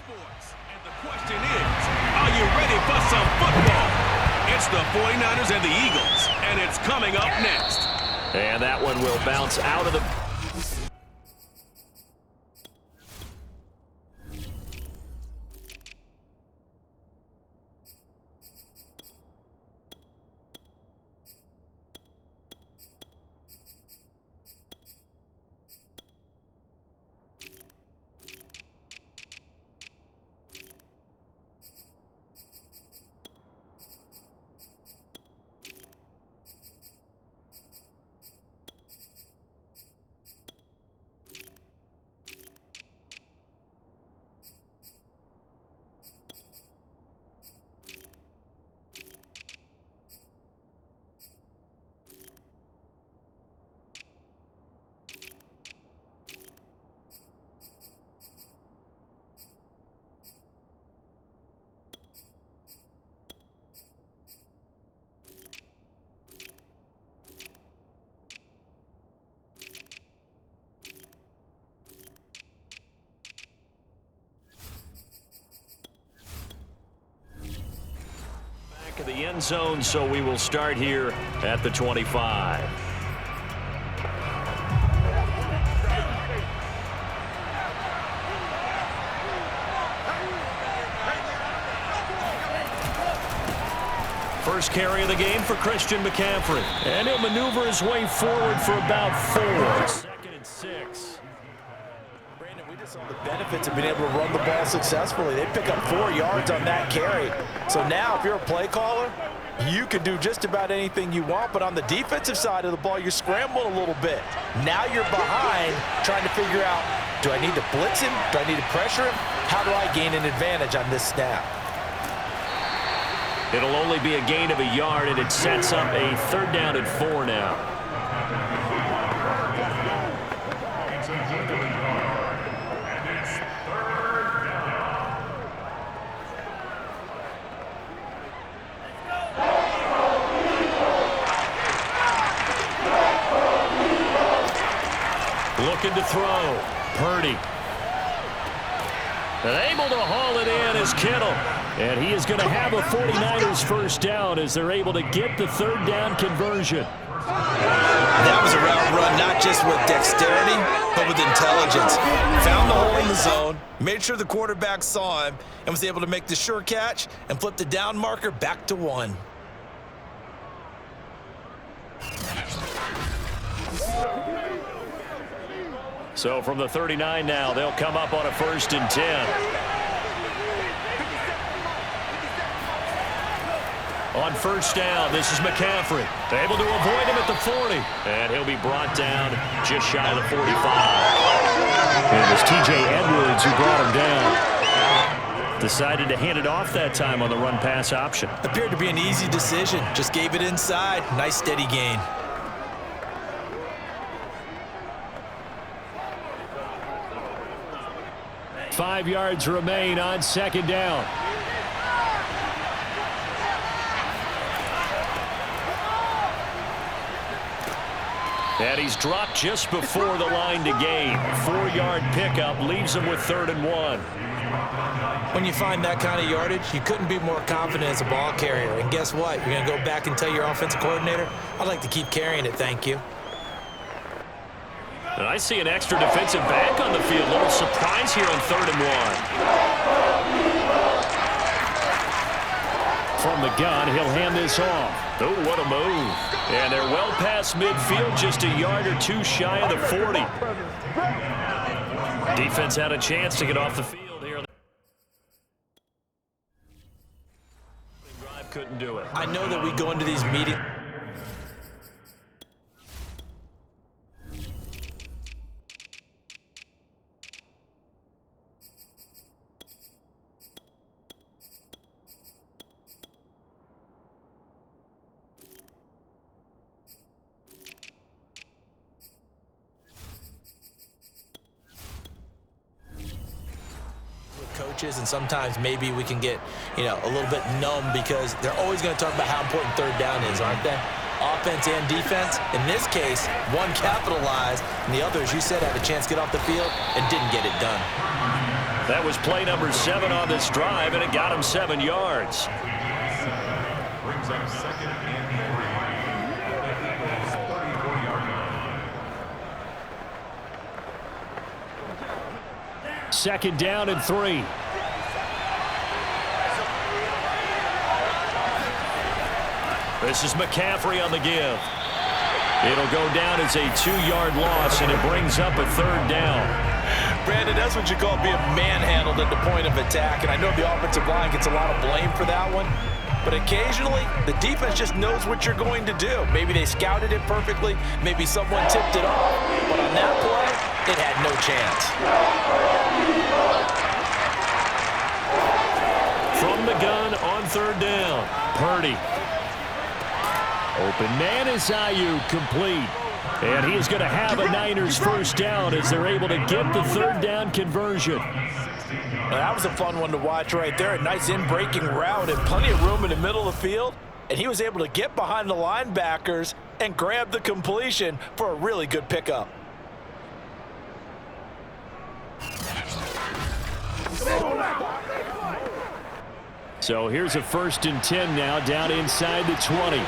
sports. And the question is, are you ready for some football? It's the 49ers and the Eagles, and it's coming up next. And that one will bounce out of the... of the end zone, so we will start here at the 25. First carry of the game for Christian McCaffrey, and he'll maneuver his way forward for about 4. Second and 6. We just saw the benefits of being able to run the ball successfully. They pick up 4 yards on that carry. So now if you're a play caller, you can do just about anything you want, but on the defensive side of the ball, you scramble a little bit. Now you're behind trying to figure out, do I need to blitz him? Do I need to pressure him? How do I gain an advantage on this snap? It'll only be a gain of a yard, and it sets up a 3rd down and 4 now. Looking to throw. Purdy. And able to haul it in is Kittle. And he is going to have a 49ers first down as they're able to get the 3rd down conversion. That was a route run not just with dexterity, but with intelligence. Found the hole in the zone, made sure the quarterback saw him, and was able to make the sure catch and flip the down marker back to 1. So from the 39 now, they'll come up on a 1st and 10. On 1st down, this is McCaffrey. Able to avoid him at the 40. And he'll be brought down just shy of the 45. And it was T.J. Edwards who brought him down. Decided to hand it off that time on the run-pass option. Appeared to be an easy decision. Just gave it inside. Nice steady gain. Five yards remain on 2nd down. And he's dropped just before the line to gain. 4-yard pickup leaves him with 3rd and 1. When you find that kind of yardage, you couldn't be more confident as a ball carrier. And guess what? You're going to go back and tell your offensive coordinator, I'd like to keep carrying it, thank you. And I see an extra defensive back on the field. Little surprise here on 3rd and 1. From the gun, he'll hand this off. Oh, what a move. And they're well past midfield, just a yard or 2 shy of the 40. Defense had a chance to get off the field here. Drive couldn't do it. I know that we go into these meetings. Coaches, and sometimes maybe we can get, a little bit numb because they're always going to talk about how important 3rd down is, aren't they? Offense and defense. In this case, one capitalized, and the other, as you said, had a chance to get off the field and didn't get it done. That was play number 7 on this drive, and it got him 7 yards. Brings up 2nd and 3. 2nd down and 3. This is McCaffrey on the give. It'll go down as a 2-yard loss, and it brings up a 3rd down. Brandon, that's what you call being manhandled at the point of attack, and I know the offensive line gets a lot of blame for that one, but occasionally the defense just knows what you're going to do. Maybe they scouted it perfectly, maybe someone tipped it off, but on that play, it had no chance. From the gun on 3rd down, Purdy. Open man is Ayuk, complete. And he is going to have a Niners 1st down as they're able to get the 3rd down conversion. Now, that was a fun one to watch right there. A nice in-breaking route and plenty of room in the middle of the field. And he was able to get behind the linebackers and grab the completion for a really good pickup. So here's a 1st and 10 now, down inside the 20.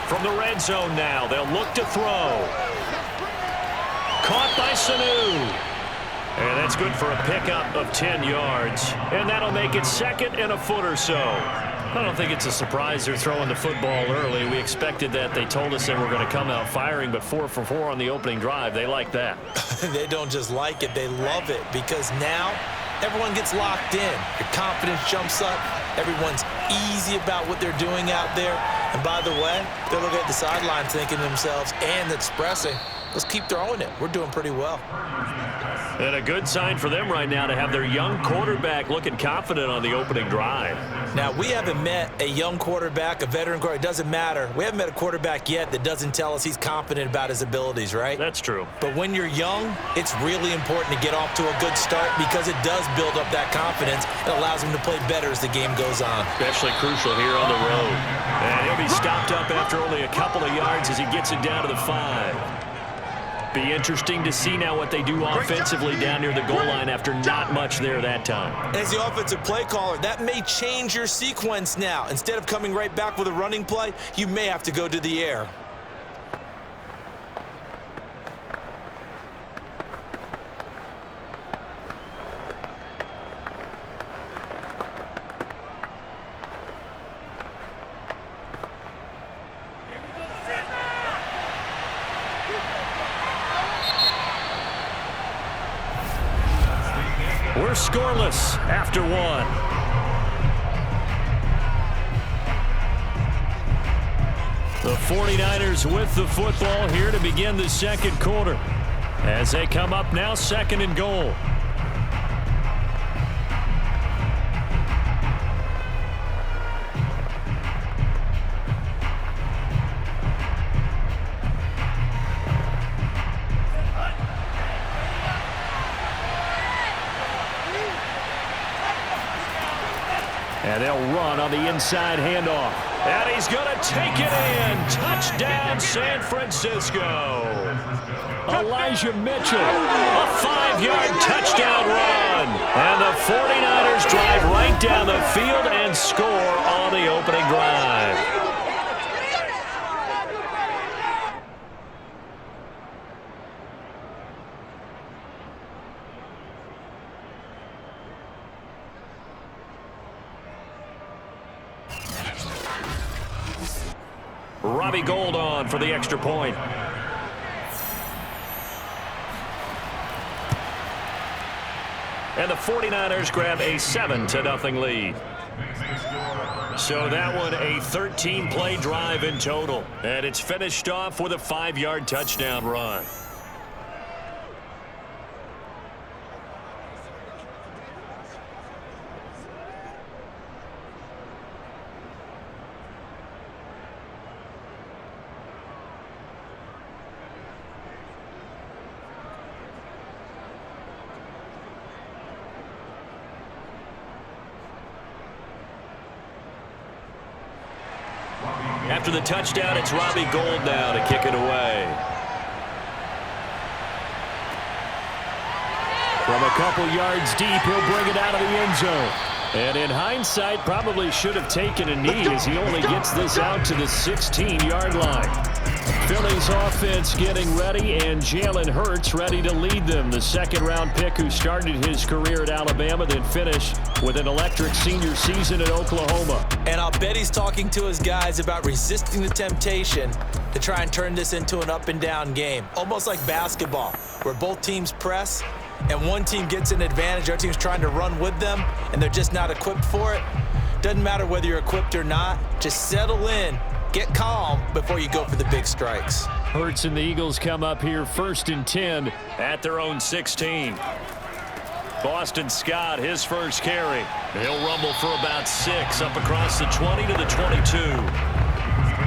From the red zone now, they'll look to throw. Caught by Sanu. And that's good for a pickup of 10 yards. And that'll make it 2nd and a foot or so. I don't think it's a surprise they're throwing the football early. We expected that. They told us they were going to come out firing, but 4 for 4 on the opening drive. They like that. They don't just like it, they love it, because now everyone gets locked in. Your confidence jumps up. Everyone's easy about what they're doing out there. And by the way, they're looking at the sideline thinking to themselves and expressing, let's keep throwing it. We're doing pretty well. And a good sign for them right now to have their young quarterback looking confident on the opening drive. Now, we haven't met a young quarterback, a veteran quarterback. It doesn't matter. We haven't met a quarterback yet that doesn't tell us he's confident about his abilities, right? That's true. But when you're young, it's really important to get off to a good start because it does build up that confidence. It allows him to play better as the game goes on. Especially crucial here on the road. And he'll be stopped up after only a couple of yards as he gets it down to the 5. Be interesting to see now what they do offensively down near the goal line after not much there that time. As the offensive play caller, that may change your sequence now. Instead of coming right back with a running play, you may have to go to the air. We're scoreless after 1. The 49ers with the football here to begin the 2nd quarter. As they come up now, 2nd and goal. And they'll run on the inside handoff. And he's going to take it in. Touchdown, San Francisco. Elijah Mitchell, a 5-yard touchdown run. And the 49ers drive right down the field and score on the opening drive. Robbie Gould on for the extra point. And the 49ers grab a 7-0 lead. So that one a 13-play drive in total. And it's finished off with a 5-yard touchdown run. After the touchdown, it's Robbie Gould now to kick it away. From a couple yards deep, he'll bring it out of the end zone. And in hindsight, probably should have taken a knee as he only gets this out to the 16-yard line. Philly's offense getting ready, and Jalen Hurts ready to lead them. The second-round pick who started his career at Alabama, then finished with an electric senior season at Oklahoma. And I'll bet he's talking to his guys about resisting the temptation to try and turn this into an up-and-down game. Almost like basketball, where both teams press, and one team gets an advantage, our team's trying to run with them, and they're just not equipped for it. Doesn't matter whether you're equipped or not. Just settle in. Get calm before you go for the big strikes. Hurts and the Eagles come up here 1st and 10 at their own 16. Boston Scott, his first carry. He'll rumble for about 6 up across the 20 to the 22.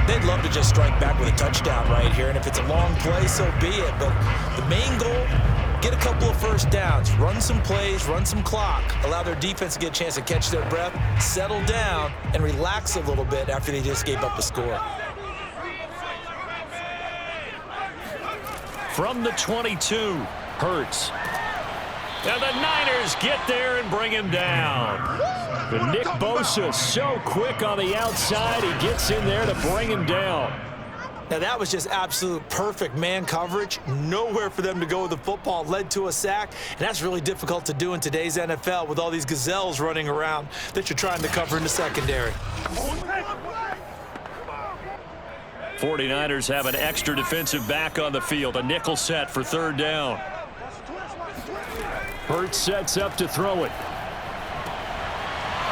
They'd love to just strike back with a touchdown right here, and if it's a long play, so be it. But the main goal, get a couple of first downs, run some plays, run some clock, allow their defense to get a chance to catch their breath, settle down, and relax a little bit after they just gave up a score. From the 22, Hurts. And the Niners get there and bring him down. But Nick Bosa so quick on the outside, he gets in there to bring him down. Now that was just absolute perfect man coverage. Nowhere for them to go with the football. Led to a sack, and that's really difficult to do in today's NFL with all these gazelles running around that you're trying to cover in the secondary. 49ers have an extra defensive back on the field. A nickel set for 3rd down. Hurts sets up to throw it.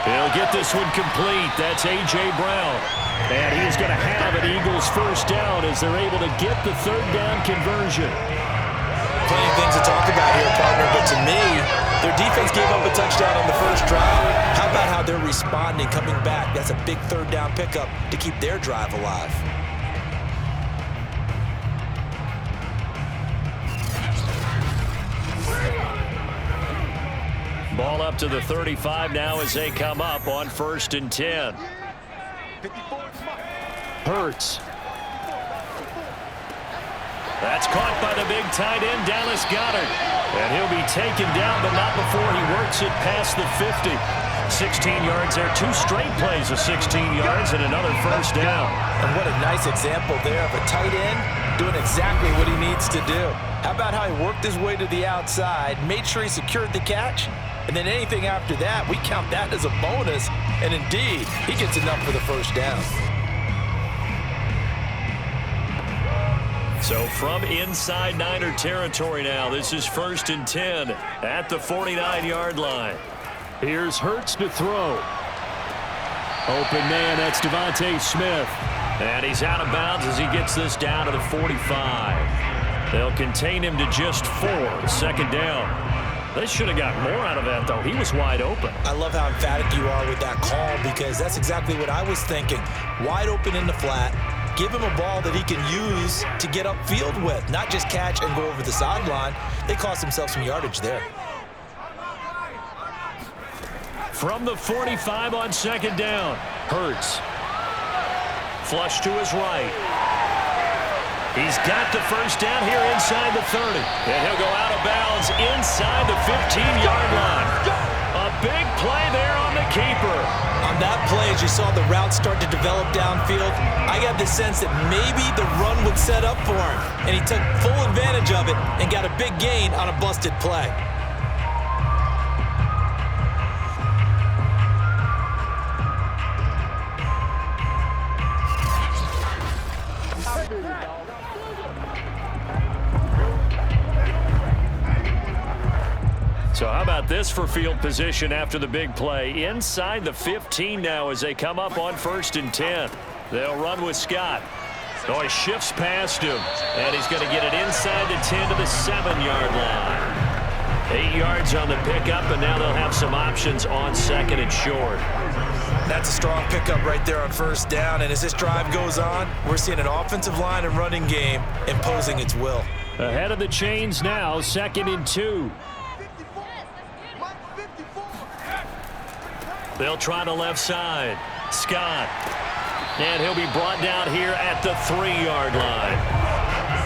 He'll get this one complete. That's A.J. Brown. And he's going to have an Eagles first down as they're able to get the 3rd down conversion. Plenty of things to talk about here, partner, but to me, their defense gave up a touchdown on the first drive. How about how they're responding, coming back? That's a big 3rd down pickup to keep their drive alive. Ball up to the 35 now as they come up on 1st and 10. Hurts. That's caught by the big tight end, Dallas Goedert. And he'll be taken down, but not before he works it past the 50. 16 yards there, 2 straight plays of 16 yards and another first down. And what a nice example there of a tight end doing exactly what he needs to do. How about how he worked his way to the outside, made sure he secured the catch, and then anything after that, we count that as a bonus. And indeed, he gets enough for the first down. So from inside Niner territory now, this is 1st and 10 at the 49-yard line. Here's Hurts to throw. Open man, that's Devontae Smith. And he's out of bounds as he gets this down to the 45. They'll contain him to just 4, 2nd down. They should have got more out of that, though. He was wide open. I love how emphatic you are with that call because that's exactly what I was thinking. Wide open in the flat. Give him a ball that he can use to get upfield with, not just catch and go over the sideline. They cost themselves some yardage there. From the 45 on 2nd down, Hurts. Flush to his right. He's got the first down here inside the 30. And he'll go out of bounds inside the 15-yard line. A big play there on the keeper. On that play, as you saw the route start to develop downfield, I got the sense that maybe the run would set up for him. And he took full advantage of it and got a big gain on a busted play. So how about this for field position after the big play? Inside the 15 now as they come up on 1st and 10. They'll run with Scott. Oh, he shifts past him, and he's going to get it inside the 10 to the 7-yard line. 8 yards on the pickup, and now they'll have some options on 2nd and short. That's a strong pickup right there on 1st down, and as this drive goes on, we're seeing an offensive line and running game imposing its will. Ahead of the chains now, 2nd and 2. They'll try the left side. Scott. And he'll be brought down here at the 3-yard line.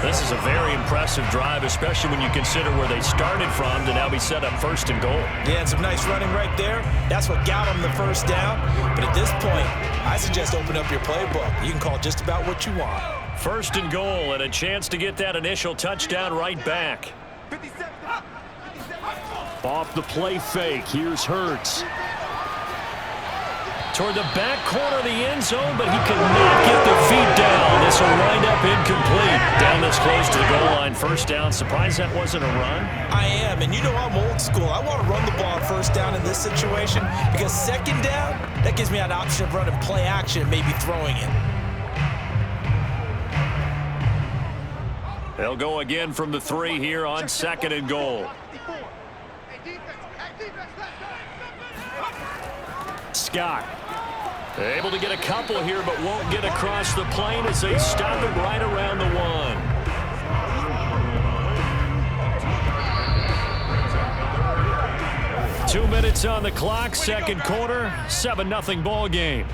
This is a very impressive drive, especially when you consider where they started from to now be set up first and goal. Yeah, and some nice running right there. That's what got them the first down. But at this point, I suggest open up your playbook. You can call just about what you want. First and goal, and a chance to get that initial touchdown right back. Off the play fake, here's Hurts. Toward the back corner of the end zone, but he cannot get the feet down. This will wind up incomplete. Down this close to the goal line, first down. Surprised that wasn't a run? I am, and you know I'm old school. I want to run the ball on first down in this situation because second down, that gives me an option of running play action, maybe throwing it. They'll go again from the 3 here on second and goal. Scott. Able to get a couple here, but won't get across the plane as they stop it right around the 1. 2 minutes on the clock, second quarter, 7-0 ball game.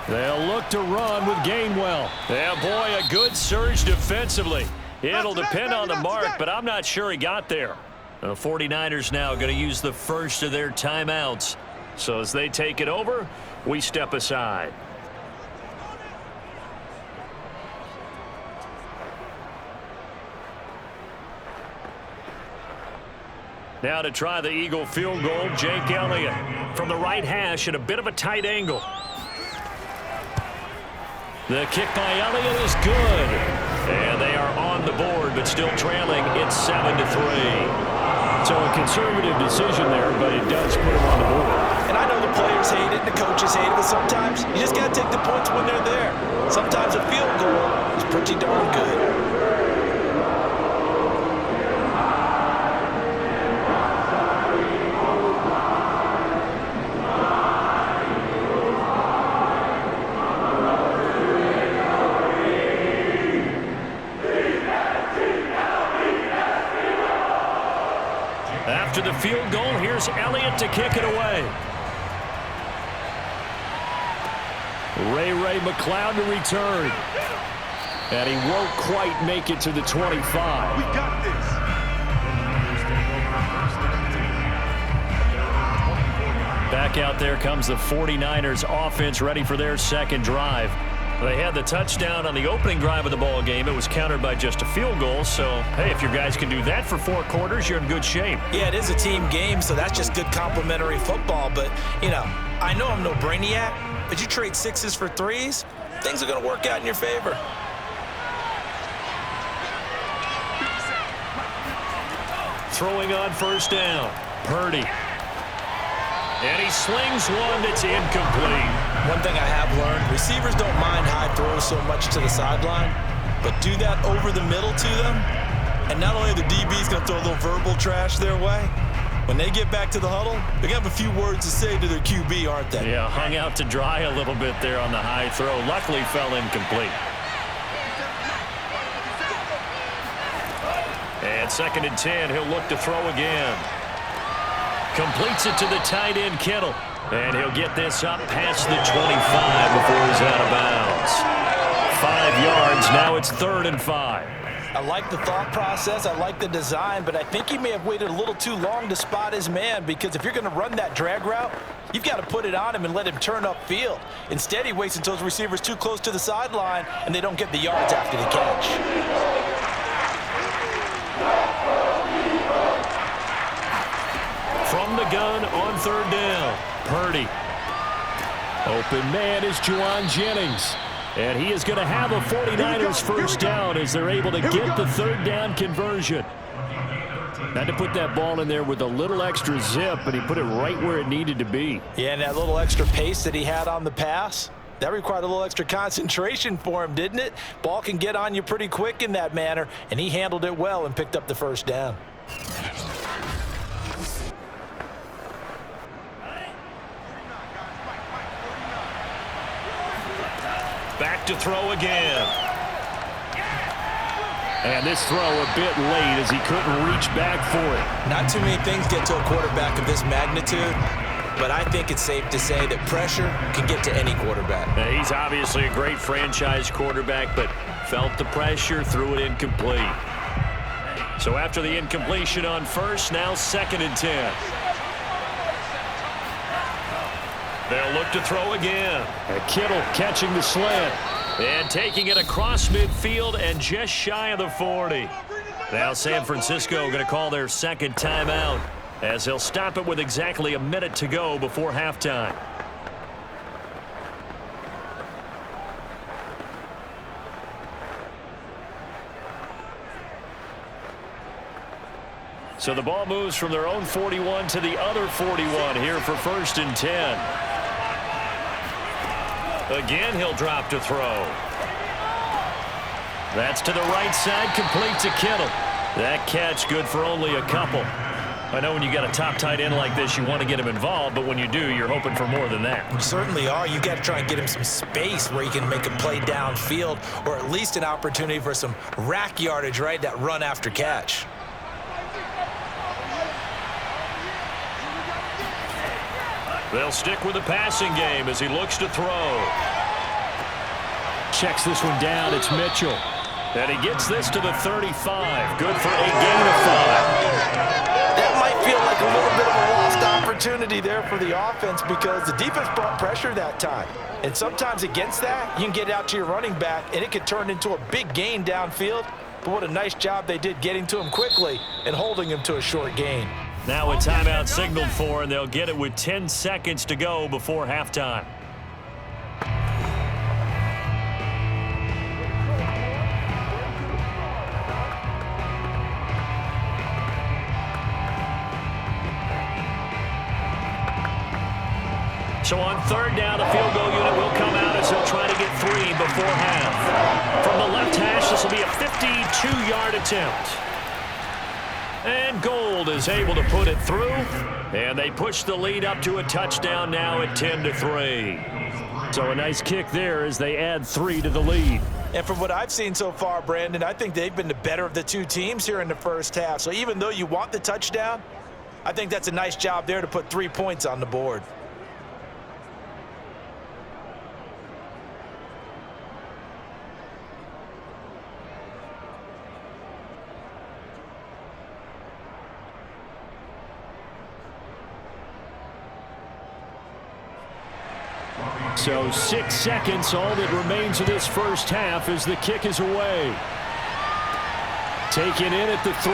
They'll look to run with Gainwell. Yeah, boy, a good surge defensively. It'll depend on the mark, but I'm not sure he got there. The 49ers now going to use the first of their timeouts. So as they take it over, we step aside. Now to try the Eagle field goal, Jake Elliott from the right hash at a bit of a tight angle. The kick by Elliott is good. And they are on the board, but still trailing. It's 7-3. So a conservative decision there, but it does put them on the board. And I know the players hate it, and the coaches hate it, but sometimes you just got to take the points when they're there. Sometimes a field goal is pretty darn good. After the field goal, here's Elliott to kick it away. Ray McLeod to return. And he won't quite make it to the 25. We got this. Back out there comes the 49ers offense ready for their second drive. They had the touchdown on the opening drive of the ball game. It was countered by just a field goal. So, hey, if your guys can do that for 4 quarters, you're in good shape. Yeah, it is a team game, so that's just good complimentary football. But, you know, I know I'm no brainiac, but you trade 6s for 3s, things are going to work out in your favor. Throwing on first down. Purdy. And he slings one that's incomplete. One thing I have learned, receivers don't mind high throws so much to the sideline, but do that over the middle to them, and not only are the DBs going to throw a little verbal trash their way, when they get back to the huddle, they're going to have a few words to say to their QB, aren't they? Yeah, hung out to dry a little bit there on the high throw. Luckily fell incomplete. And 2nd and 10, he'll look to throw again. Completes it to the tight end, Kittle. And he'll get this up past the 25 before he's out of bounds. 5 yards, now it's 3rd and 5. I like the thought process, I like the design, but I think he may have waited a little too long to spot his man, because if you're going to run that drag route, you've got to put it on him and let him turn upfield. Instead, he waits until his receiver's too close to the sideline, and they don't get the yards after the catch. From the gun on 3rd down, Purdy. Open man is Juwan Jennings. And he is going to have a 49ers first down as they're able to get the 3rd down conversion. Had to put that ball in there with a little extra zip, but he put it right where it needed to be. Yeah, and that little extra pace that he had on the pass, that required a little extra concentration for him, didn't it? Ball can get on you pretty quick in that manner, and he handled it well and picked up the first down. Back to throw again. And this throw a bit late as he couldn't reach back for it. Not too many things get to a quarterback of this magnitude, but I think it's safe to say that pressure can get to any quarterback. Now, he's obviously a great franchise quarterback, but felt the pressure, threw it incomplete. So after the incompletion on first, now 2nd and 10. They'll look to throw again. And Kittle catching the slant. And taking it across midfield and just shy of the 40. Now San Francisco going to call their 2nd timeout as they'll stop it with exactly a minute to go before halftime. So the ball moves from their own 41 to the other 41 here for 1st and 10. Again, he'll drop to throw. That's to the right side, complete to Kittle. That catch good for only a couple. I know when you got a top tight end like this, you want to get him involved, but when you do, you're hoping for more than that. You certainly are. You got to try and get him some space where he can make a play downfield, or at least an opportunity for some rack yardage, right? That run after catch. They'll stick with the passing game as he looks to throw. Checks this one down. It's Mitchell. And he gets this to the 35. Good for a gain of 5. That might feel like a little bit of a lost opportunity there for the offense because the defense brought pressure that time. And sometimes against that, you can get out to your running back, and it could turn into a big gain downfield. But what a nice job they did getting to him quickly and holding him to a short gain. Now a timeout signaled for, and they'll get it with 10 seconds to go before halftime. So on 3rd down, the field goal unit will come out as he'll try to get 3 before half. From the left hash, this will be a 52-yard attempt. And Gold is able to put it through, and they push the lead up to a touchdown now at 10-3. So a nice kick there as they add 3 to the lead. And from what I've seen so far, Brandon, I think they've been the better of the two teams here in the first half. So even though you want the touchdown, I think that's a nice job there to put 3 points on the board. So 6 seconds, all that remains of this first half as the kick is away. Taken in at the 3.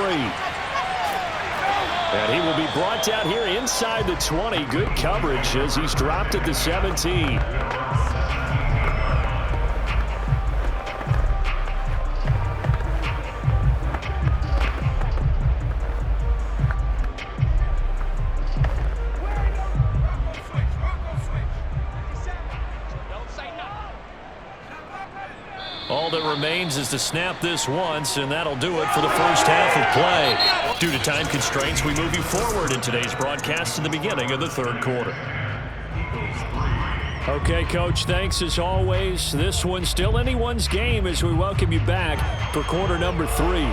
And he will be brought down here inside the 20. Good coverage as he's dropped at the 17. All that remains is to snap this once, and that'll do it for the first half of play. Due to time constraints, we move you forward in today's broadcast to the beginning of the 3rd quarter. Okay, Coach, thanks as always. This one's still anyone's game as we welcome you back for quarter number 3.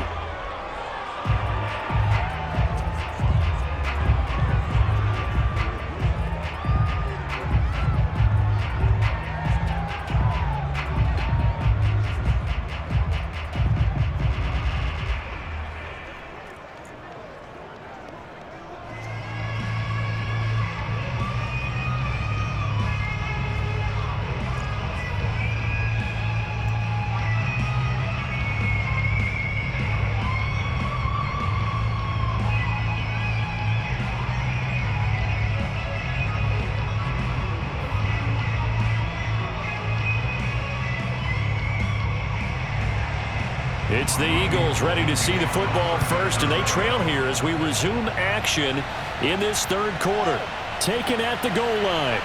It's the Eagles ready to see the football first, and they trail here as we resume action in this 3rd quarter. Taken at the goal line.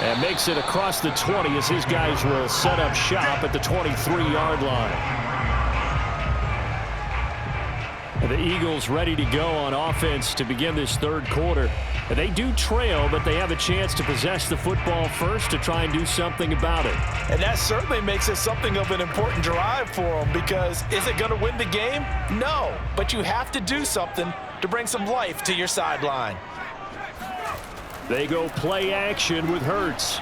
And makes it across the 20 as his guys will set up shop at the 23-yard line. And the Eagles ready to go on offense to begin this 3rd quarter. They do trail, but they have a chance to possess the football first to try and do something about it. And that certainly makes it something of an important drive for them, because is it going to win the game? No, but you have to do something to bring some life to your sideline. They go play action with Hurts.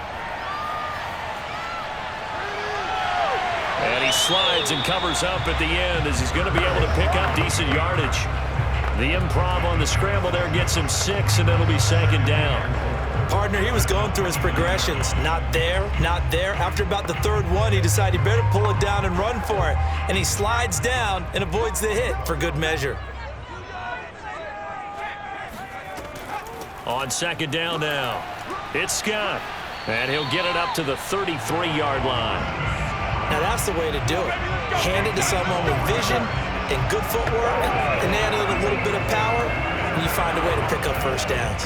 And he slides and covers up at the end as he's going to be able to pick up decent yardage. The improv on the scramble there gets him 6, and it'll be second down. Partner, he was going through his progressions. Not there, not there. After about the third one, he decided he better pull it down and run for it. And he slides down and avoids the hit for good measure. On second down now, it's Scott. And he'll get it up to the 33-yard line. Now that's the way to do it. Hand it to someone with vision and good footwork, and add a little bit of power, and you find a way to pick up first downs.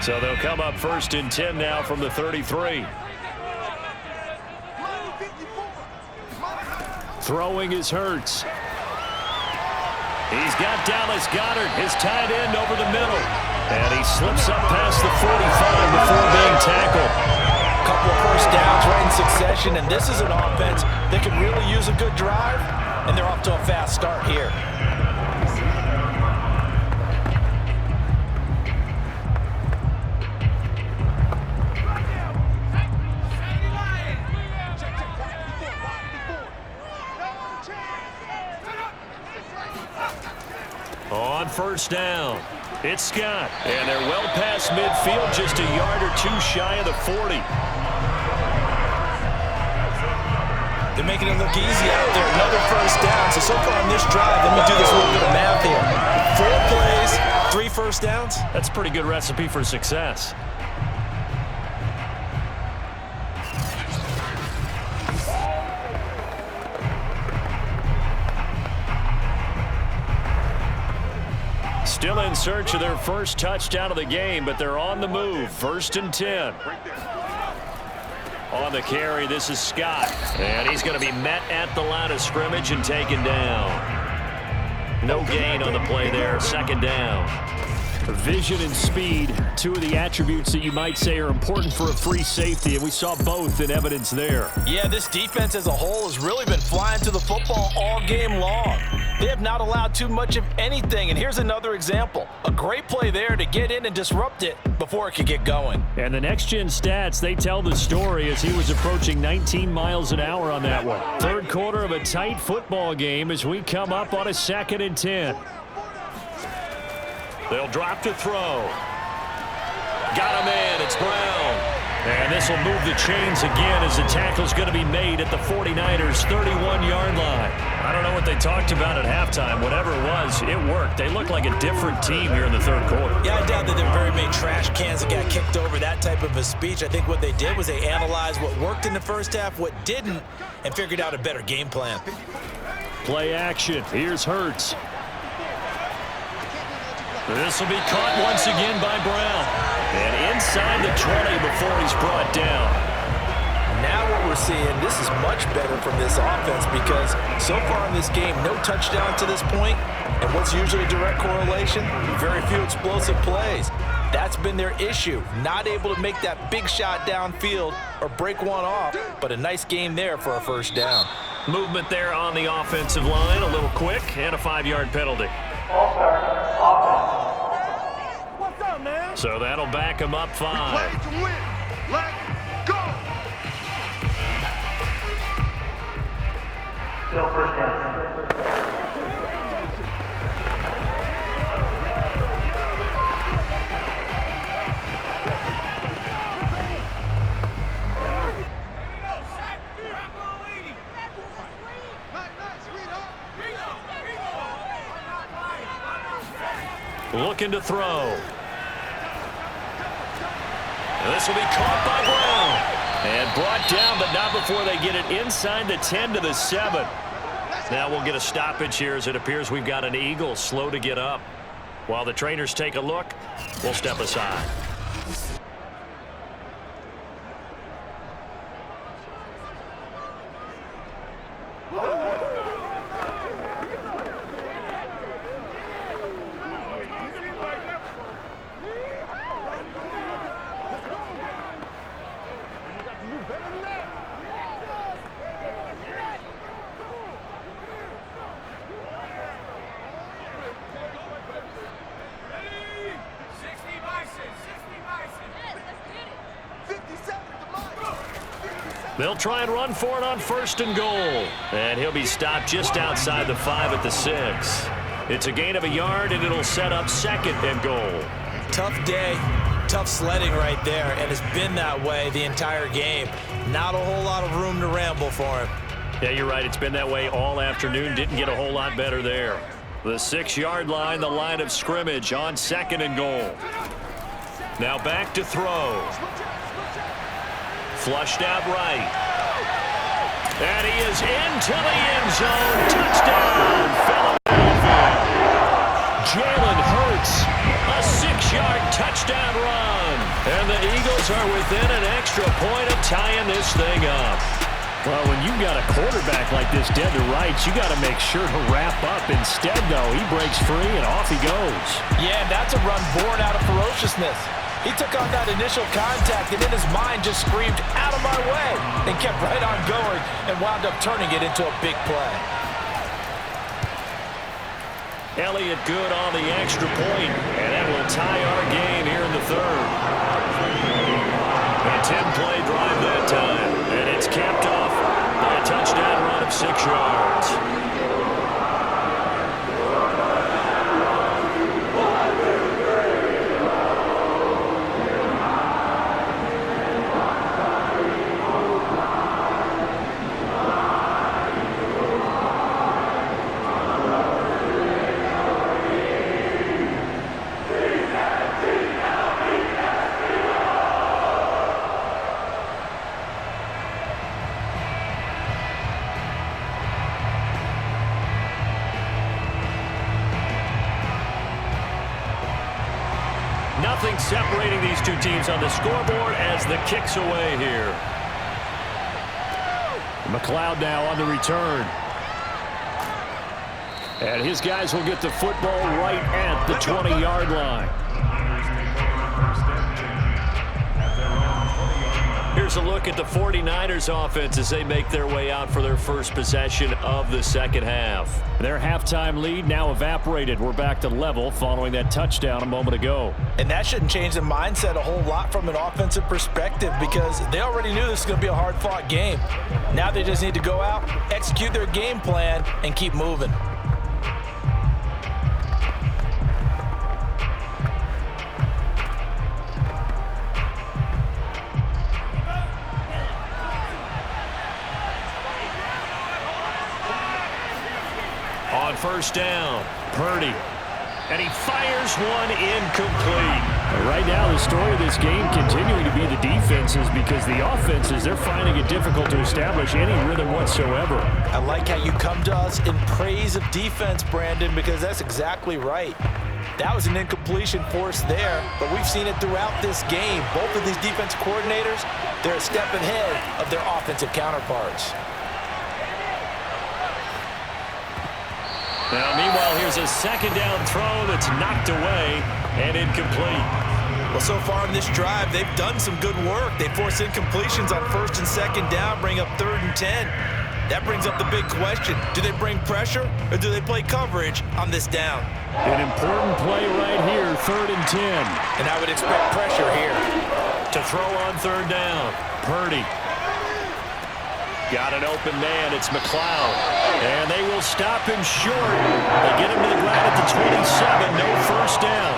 So they'll come up first and 10 now from the 33. Throwing is Hurts. He's got Dallas Goedert, his tight end, over the middle. And he slips up past the 45 before being tackled. A couple of first downs right in succession, and this is an offense that can really use a good drive, and they're off to a fast start here. On first down, it's Scott. And they're well past midfield, just a yard or two shy of the 40. They're making it look easy out there. Another first down. So far on this drive, let me do this little bit of math here. 4 plays, 3 first downs. That's a pretty good recipe for success. Still in search of their first touchdown of the game, but they're on the move. First and 10. On the carry, this is Scott. And he's going to be met at the line of scrimmage and taken down. No gain on the play there. Second down. Vision and speed, two of the attributes that you might say are important for a free safety, and we saw both in evidence there. Yeah, this defense as a whole has really been flying to the football all game long. They have not allowed too much of anything, and here's another example. A great play there to get in and disrupt it before it could get going. And the next-gen stats, they tell the story as he was approaching 19 miles an hour on that one. Third quarter of a tight football game as we come up on a 2nd and 10. They'll drop to throw. Got him in. It's Brown. And this will move the chains again as the tackle's going to be made at the 49ers' 31-yard line. I don't know what they talked about at halftime. Whatever it was, it worked. They look like a different team here in the third quarter. Yeah, I doubt that there were very many trash cans that got kicked over, that type of a speech. I think what they did was they analyzed what worked in the first half, what didn't, and figured out a better game plan. Play action. Here's Hurts. This will be caught once again by Brown. And inside the 20 before he's brought down. Now what we're seeing, this is much better from this offense, because so far in this game, no touchdown to this point. And what's usually a direct correlation? Very few explosive plays. That's been their issue. Not able to make that big shot downfield or break one off, but a nice game there for a first down. Movement there on the offensive line, a little quick, and a 5-yard penalty. What's up, man? So that'll back him up 5. Play to win. Let's go. Still first down. Looking to throw. This will be caught by Brown. And brought down, but not before they get it inside the 10 to the 7. Now we'll get a stoppage here as it appears we've got an Eagle slow to get up. While the trainers take a look, we'll step aside. They'll try and run for it on 1st and goal. And he'll be stopped just outside the 5 at the 6. It's a gain of a yard, and it'll set up 2nd and goal. Tough day, tough sledding right there, and it's been that way the entire game. Not a whole lot of room to ramble for him. Yeah, you're right. It's been that way all afternoon. Didn't get a whole lot better there. The 6-yard line, the line of scrimmage on 2nd and goal. Now back to throw. Flushed out right. And he is into the end zone. Touchdown, Philadelphia. Jalen Hurts, a 6-yard touchdown run. And the Eagles are within an extra point of tying this thing up. Well, when you've got a quarterback like this dead to rights, you got to make sure to wrap up. Instead, though, he breaks free and off he goes. Yeah, that's a run born out of ferociousness. He took on that initial contact and in his mind just screamed, "Out of my way," and kept right on going and wound up turning it into a big play. Elliott good on the extra point, and that will tie our game here in the 3rd. A 10-play drive that time, and it's capped off by a touchdown run of 6 yards. Nothing separating these two teams on the scoreboard as the kick's away here. McLeod now on the return. And his guys will get the football right at the 20-yard line. Here's a look at the 49ers offense as they make their way out for their first possession of the 2nd half. Their halftime lead now evaporated. We're back to level following that touchdown a moment ago. And that shouldn't change the mindset a whole lot from an offensive perspective because they already knew this was going to be a hard-fought game. Now they just need to go out, execute their game plan, and keep moving. On 1st down, Purdy. And he fires one incomplete. Right now, the story of this game continuing to be the defenses because the offenses, they're finding it difficult to establish any rhythm whatsoever. I like how you come to us in praise of defense, Brandon, because that's exactly right. That was an incompletion forced there, but we've seen it throughout this game. Both of these defense coordinators, they're a step ahead of their offensive counterparts. Now, meanwhile, here's a 2nd down throw that's knocked away and incomplete. Well, so far in this drive, they've done some good work. They force incompletions on 1st and 2nd down, bring up 3rd and 10. That brings up the big question. Do they bring pressure or do they play coverage on this down? An important play right here, 3rd and 10. And I would expect pressure here. To throw on 3rd down, Purdy. Got an open man. It's McLeod. And they will stop him short. They get him to the ground at the 27. No 1st down.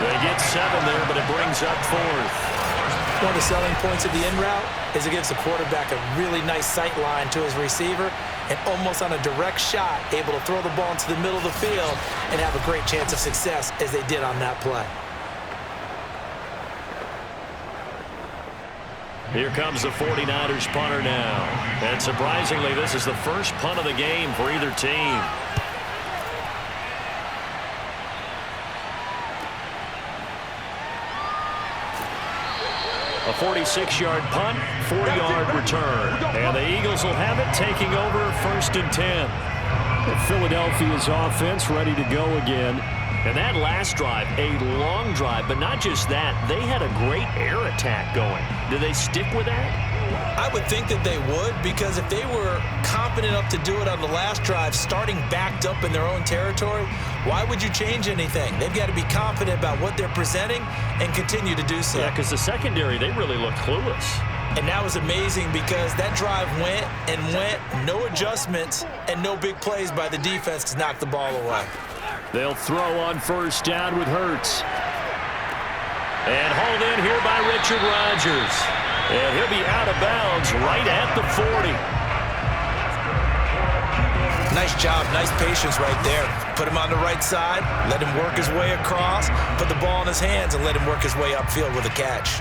They get 7 there, but it brings up 4th. One of the selling points of the in route is it gives the quarterback a really nice sight line to his receiver and almost on a direct shot able to throw the ball into the middle of the field and have a great chance of success as they did on that play. Here comes the 49ers punter now. And surprisingly, this is the first punt of the game for either team. A 46-yard punt, 4-yard return. And the Eagles will have it, taking over 1st and 10. Philadelphia's offense ready to go again. And that last drive, a long drive, but not just that. They had a great air attack going. Do they stick with that? I would think that they would, because if they were confident enough to do it on the last drive, starting backed up in their own territory, why would you change anything? They've got to be confident about what they're presenting and continue to do so. Yeah, because the secondary, they really look clueless. And that was amazing because that drive went and went, no adjustments and no big plays by the defense to knock the ball away. They'll throw on first down with Hurts. And hauled in here by Richard Rodgers. And he'll be out of bounds right at the 40. Nice job, nice patience right there. Put him on the right side, let him work his way across, put the ball in his hands, and let him work his way upfield with a catch.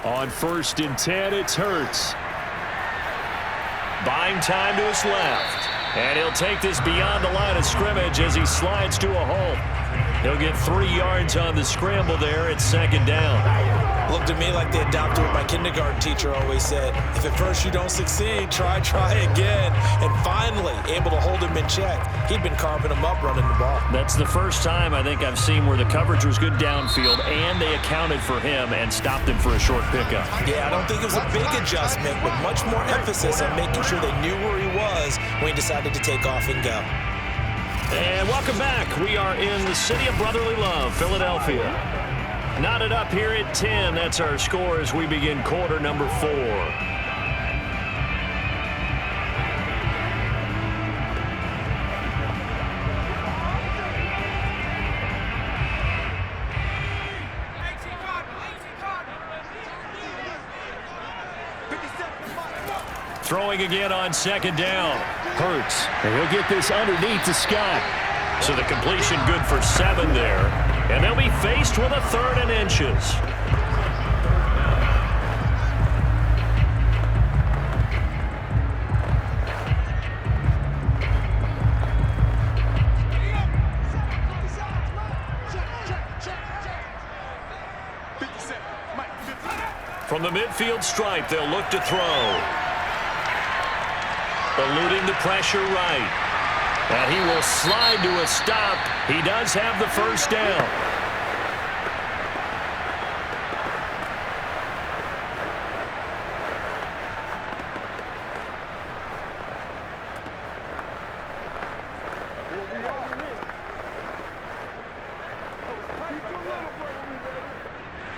On 1st and 10, it's Hurts. Buying time to his left. And he'll take this beyond the line of scrimmage as he slides to a halt. He'll get 3 yards on the scramble there at 2nd down. Looked to me like they adopted what my kindergarten teacher always said. If at first you don't succeed, try again. And finally, able to hold him in check. He'd been carving him up running the ball. That's the first time I think I've seen where the coverage was good downfield and they accounted for him and stopped him for a short pickup. Yeah, I don't think it was a big adjustment, but much more emphasis on making sure they knew where he was when he decided to take off and go. And welcome back. We are in the city of brotherly love, Philadelphia. Knotted up here at 10. That's our score as we begin quarter number 4. Throwing again on 2nd down. Hurts. And he'll get this underneath to Scott. So the completion good for 7 there. And they'll be faced with a 3rd and inches. From the midfield stripe, they'll look to throw. Eluding the pressure right. And he will slide to a stop. He does have the 1st down.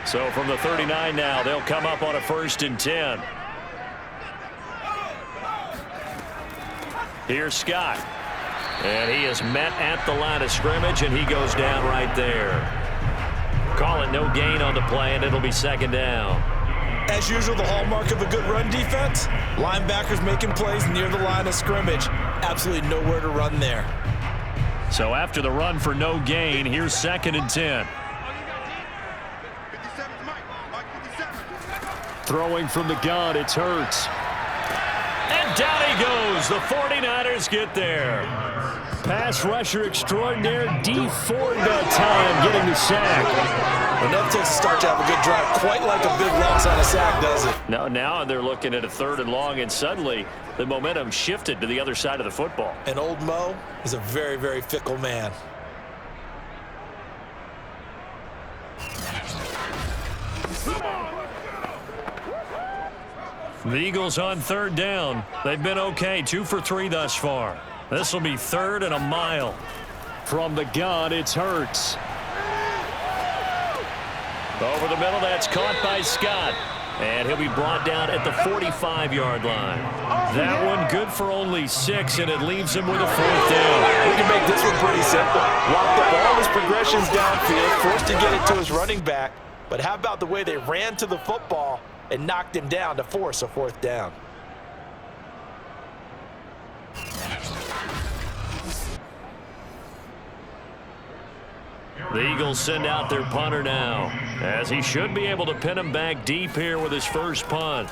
So from the 39 now, they'll come up on a 1st and 10. Here's Scott. And he is met at the line of scrimmage, and he goes down right there. Call it no gain on the play, and it'll be 2nd down. As usual, the hallmark of a good run defense, linebackers making plays near the line of scrimmage. Absolutely nowhere to run there. So after the run for no gain, here's 2nd and 10. Throwing from the gun, it's Hurts. And down he goes. The 49ers get there. Pass rusher extraordinaire, D Ford that time, getting the sack. It never takes a start to have a good drive, quite like a big loss on a sack, does it? Now they're looking at a 3rd and long, and suddenly the momentum shifted to the other side of the football. And old Mo is a very, very fickle man. The Eagles on 3rd down. They've been okay, 2 for 3 thus far. This will be 3rd and a mile. From the gun, it's Hurts. Over the middle, that's caught by Scott. And he'll be brought down at the 45-yard line. That one good for only 6, and it leaves him with a 4th down. We can make this one pretty simple. Block the ball, his progressions downfield, forced to get it to his running back. But how about the way they ran to the football and knocked him down to force a 4th down? The Eagles send out their punter now, as he should be able to pin him back deep here with his first punt.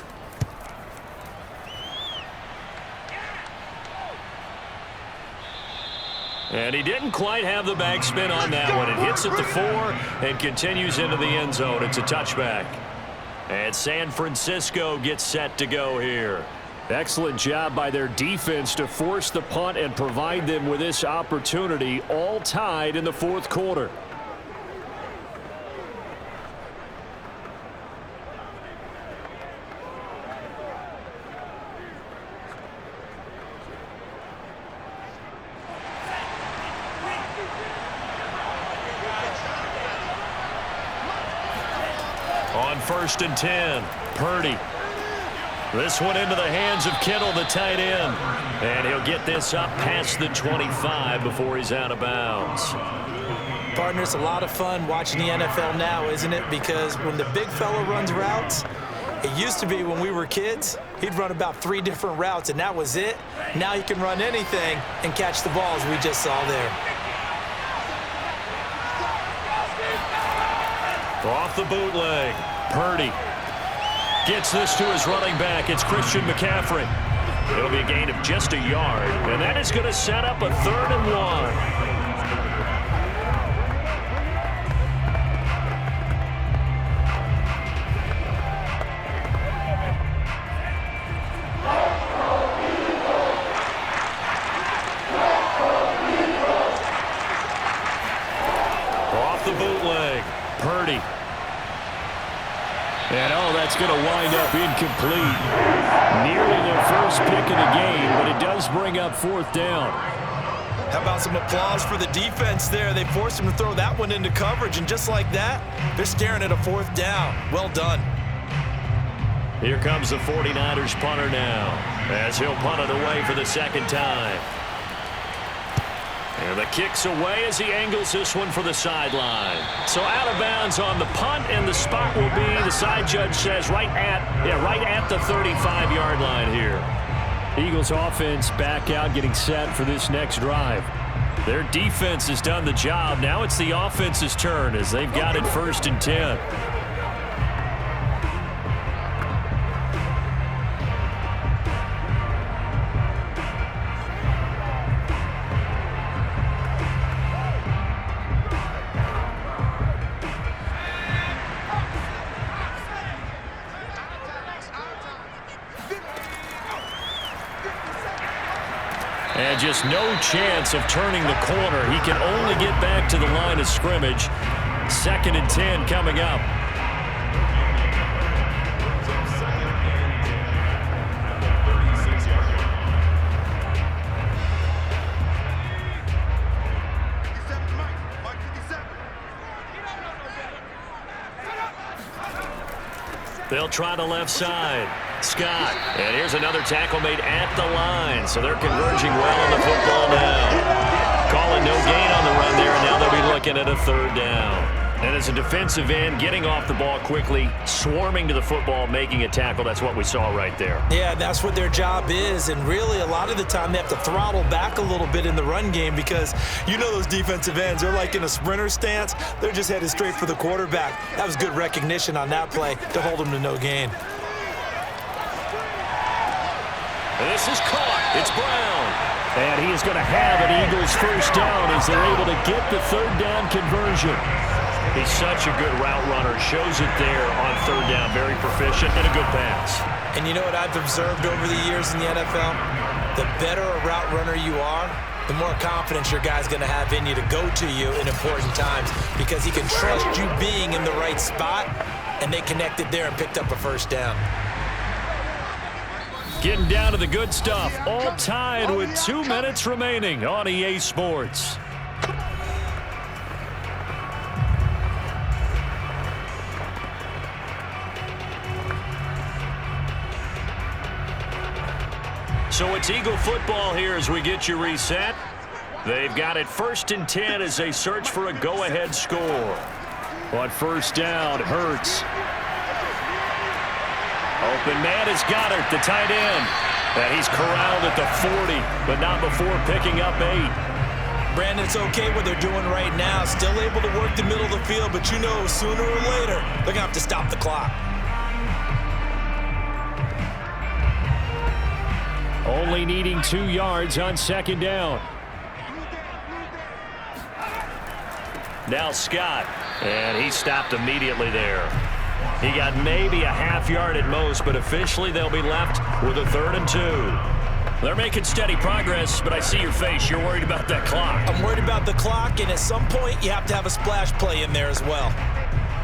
And he didn't quite have the backspin on that one. It hits at the 4 and continues into the end zone. It's a touchback. And San Francisco gets set to go here. Excellent job by their defense to force the punt and provide them with this opportunity, all tied in the 4th quarter. first and 10. Purdy. This one into the hands of Kittle, the tight end. And he'll get this up past the 25 before he's out of bounds. Partner, it's a lot of fun watching the NFL now, isn't it? Because when the big fella runs routes, it used to be when we were kids, he'd run about 3 different routes, and that was it. Now he can run anything and catch the balls we just saw there. Off the bootleg, Purdy gets this to his running back. It's Christian McCaffrey. It'll be a gain of just a yard, and that is going to set up a 3rd and 1. Off the bootleg, Purdy. And, that's going to wind up incomplete. Nearly their first pick of the game, but it does bring up 4th down. How about some applause for the defense there? They forced him to throw that one into coverage, and just like that, they're staring at a 4th down. Well done. Here comes the 49ers punter now, as he'll punt it away for the 2nd time. And the kick's away as he angles this one for the sideline. So out of bounds on the punt, and the spot will be, the side judge says, right at the 35-yard line here. Eagles offense back out, getting set for this next drive. Their defense has done the job. Now it's the offense's turn as they've got it 1st and 10. And just no chance of turning the corner. He can only get back to the line of scrimmage. 2nd and 10 coming up. They'll try the left side. Scott. And here's another tackle made at the line. So they're converging well on the football now. Calling no gain on the run there, and now they'll be looking at a 3rd down. And as a defensive end, getting off the ball quickly, swarming to the football, making a tackle, that's what we saw right there. Yeah, that's what their job is, and really a lot of the time they have to throttle back a little bit in the run game because you know those defensive ends, they're like in a sprinter stance. They're just headed straight for the quarterback. That was good recognition on that play to hold them to no gain. This is caught. It's Brown. And he is going to have an Eagles 1st down as they're able to get the 3rd down conversion. He's such a good route runner. Shows it there on 3rd down. Very proficient and a good pass. And you know what I've observed over the years in the NFL? The better a route runner you are, the more confidence your guy's going to have in you to go to you in important times because he can trust you being in the right spot, and they connected there and picked up a 1st down. Getting down to the good stuff. All tied with 2 minutes remaining on EA Sports. So it's Eagle football here as we get you reset. They've got it 1st and 10 as they search for a go-ahead score. On 1st down, Hurts. Open man is Goddard, the tight end. And he's corralled at the 40, but not before picking up 8. Brandon, it's okay what they're doing right now. Still able to work the middle of the field, but you know sooner or later they're going to have to stop the clock. Only needing 2 yards on 2nd down. Now Scott, and he stopped immediately there. He got maybe a half yard at most, but officially they'll be left with a 3rd and 2. They're making steady progress, but I see your face. You're worried about that clock. I'm worried about the clock, and at some point you have to have a splash play in there as well.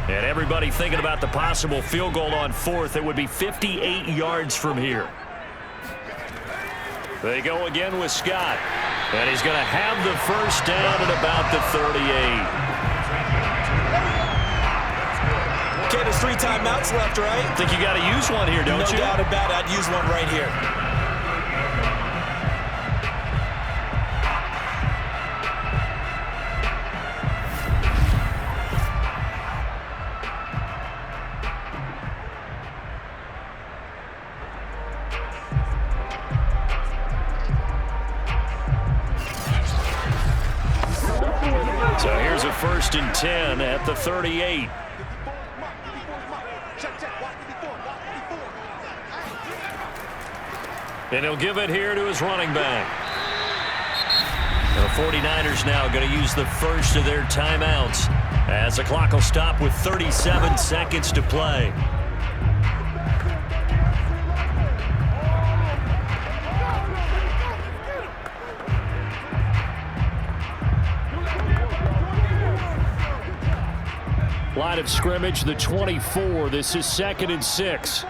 And everybody thinking about the possible field goal on 4th. It would be 58 yards from here. They go again with Scott. And he's going to have the 1st down at about the 38. Okay, there's 3 timeouts left, right? I think you got to use one here, don't you? No doubt about it. I'd use one right here. So here's a 1st and 10 at the 38. And he'll give it here to his running back. The 49ers now going to use the first of their timeouts as the clock will stop with 37 seconds to play. Line of scrimmage, the 24. This is 2nd and 6.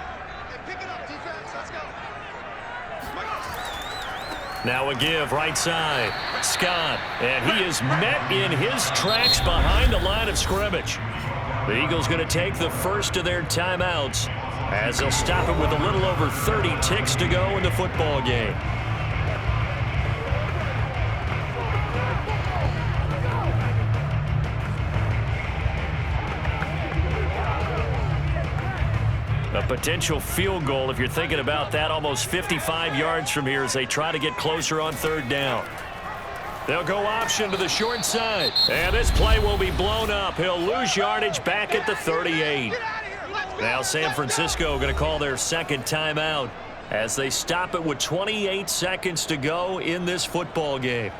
Now a give right side. Scott. And he is met in his tracks behind the line of scrimmage. The Eagles going to take the first of their timeouts as they'll stop it with a little over 30 ticks to go in the football game. A potential field goal, if you're thinking about that, almost 55 yards from here as they try to get closer on 3rd down. They'll go option to the short side. And this play will be blown up. He'll lose yardage back at the 38. Now San Francisco going to call their 2nd timeout as they stop it with 28 seconds to go in this football game.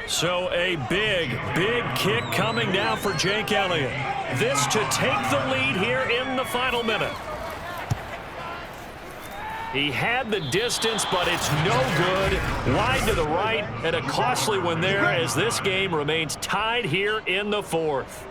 So a big kick coming now for Jake Elliott. This to take the lead here in the final minute. He had the distance, but it's no good. Wide to the right, and a costly one there as this game remains tied here in the 4th.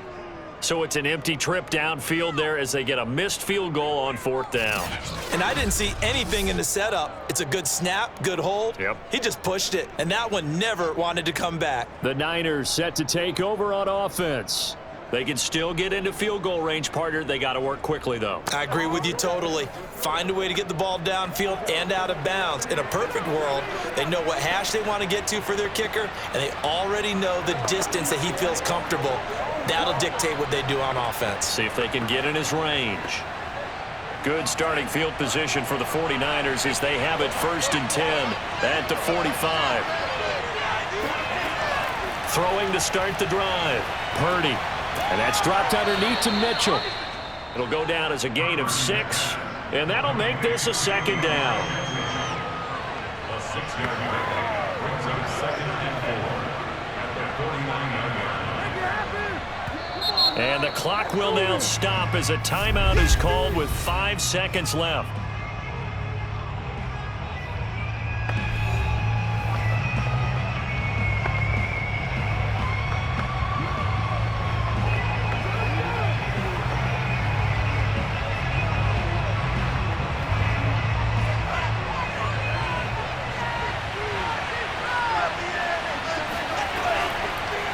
So it's an empty trip downfield there as they get a missed field goal on 4th down. And I didn't see anything in the setup. It's a good snap, good hold. Yep. He just pushed it, and that one never wanted to come back. The Niners set to take over on offense. They can still get into field goal range, partner. They got to work quickly, though. I agree with you totally. Find a way to get the ball downfield and out of bounds. In a perfect world, they know what hash they want to get to for their kicker, and they already know the distance that he feels comfortable. That'll dictate what they do on offense. See if they can get in his range. Good starting field position for the 49ers as they have it 1st and 10 at the 45. Throwing to start the drive. Purdy. And that's dropped underneath to Mitchell. It'll go down as a gain of 6, and that'll make this a 2nd down. A 6-yard pickup brings up 2nd and 4 at the 49-yard line. And the clock will now stop as a timeout is called with 5 seconds left.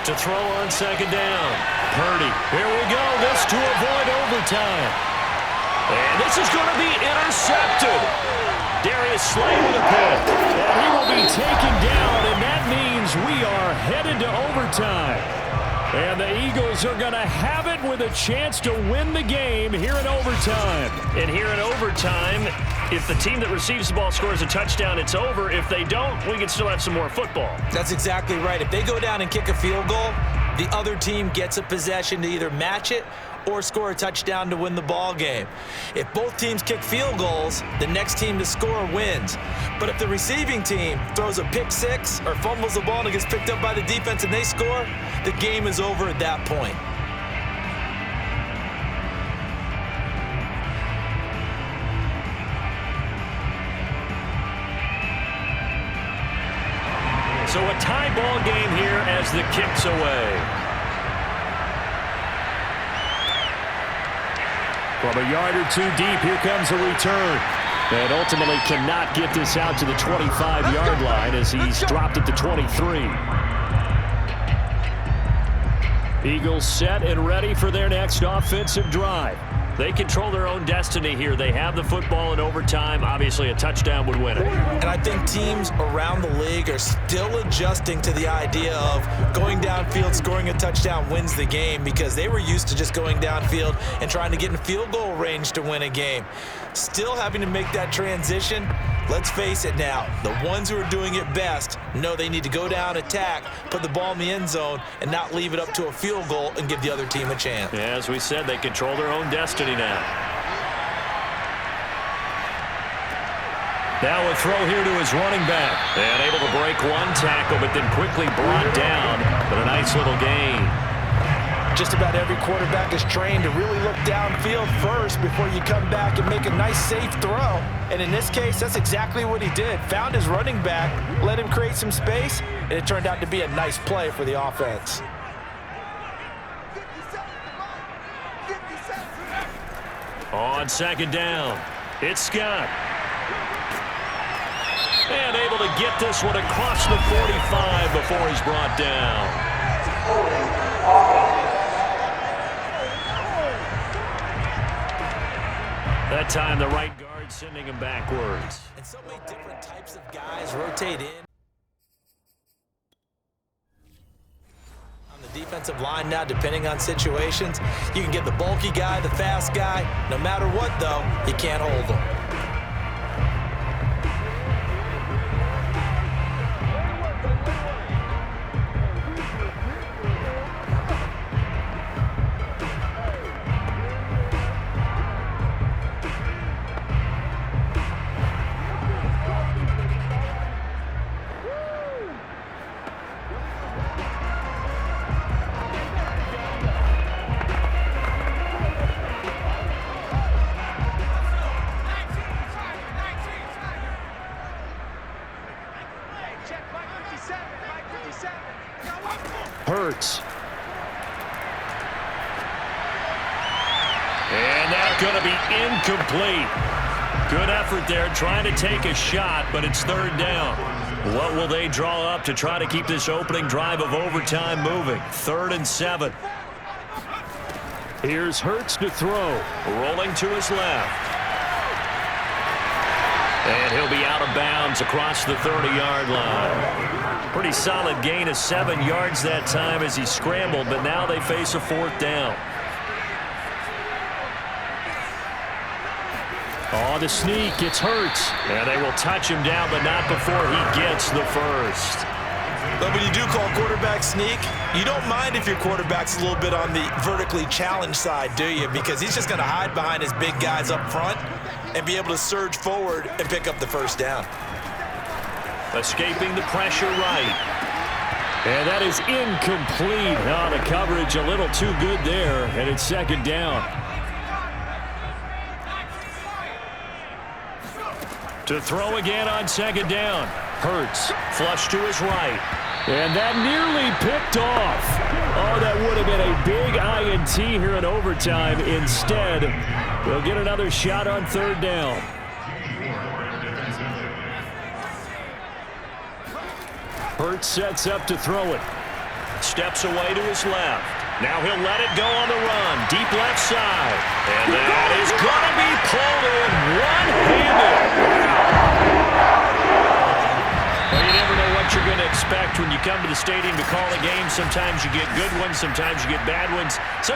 To throw on 2nd down. Purdy. Here we go. This to avoid overtime. And this is going to be intercepted. Darius Slay with a pick. And he will be taken down, and that means we are headed to overtime. And the Eagles are going to have it with a chance to win the game here in overtime. And here in overtime, if the team that receives the ball scores a touchdown, it's over. If they don't, we can still have some more football. That's exactly right. If they go down and kick a field goal, the other team gets a possession to either match it or score a touchdown to win the ball game. If both teams kick field goals, the next team to score wins. But if the receiving team throws a pick 6 or fumbles the ball and it gets picked up by the defense and they score, the game is over at that point. So a tie ball game here as the kick's away. From a yard or two deep, here comes a return. And ultimately cannot get this out to the 25-yard line as he's dropped at the 23. Eagles set and ready for their next offensive drive. They control their own destiny here. They have the football in overtime. Obviously, a touchdown would win it. And I think teams around the league are still adjusting to the idea of going downfield, scoring a touchdown wins the game, because they were used to just going downfield and trying to get in field goal range to win a game. Still having to make that transition. Let's face it now, the ones who are doing it best know they need to go down, attack, put the ball in the end zone, and not leave it up to a field goal and give the other team a chance. Yeah, as we said, they control their own destiny now. Now a throw here to his running back. And able to break one tackle, but then quickly brought down. But a nice little gain. Just about every quarterback is trained to really look downfield first before you come back and make a nice, safe throw. And in this case, that's exactly what he did. Found his running back, let him create some space, and it turned out to be a nice play for the offense. On second down, it's Scott. And able to get this one across the 45 before he's brought down. That time, the right guard sending him backwards. And so many different types of guys rotate in. On the defensive line now, depending on situations, you can get the bulky guy, the fast guy. No matter what, though, you can't hold them. Hurts. And that's going to be incomplete. Good effort there trying to take a shot, but it's third down. What will they draw up to try to keep this opening drive of overtime moving? 3rd and 7. Here's Hurts to throw. Rolling to his left. And he'll be out of bounds across the 30-yard line. Pretty solid gain of 7 yards that time as he scrambled, but now they face a 4th down. On the sneak, it's Hurts. And they will touch him down, but not before he gets the first. But when you do call quarterback sneak, you don't mind if your quarterback's a little bit on the vertically challenged side, do you? Because he's just going to hide behind his big guys up front and be able to surge forward and pick up the first down. Escaping the pressure right. And that is incomplete. Oh, the coverage a little too good there, and it's second down. To throw again on second down. Hurts, flush to his right. And that nearly picked off. Oh, that would have been a big INT here in overtime. Instead, they'll get another shot on third down. Hurts sets up to throw it. Steps away to his left. Now he'll let it go on the run. Deep left side. And that is going to be pulled in one-handed. Well, you never know what you're going to expect when you come to the stadium to call a game. Sometimes you get good ones. Sometimes you get bad ones.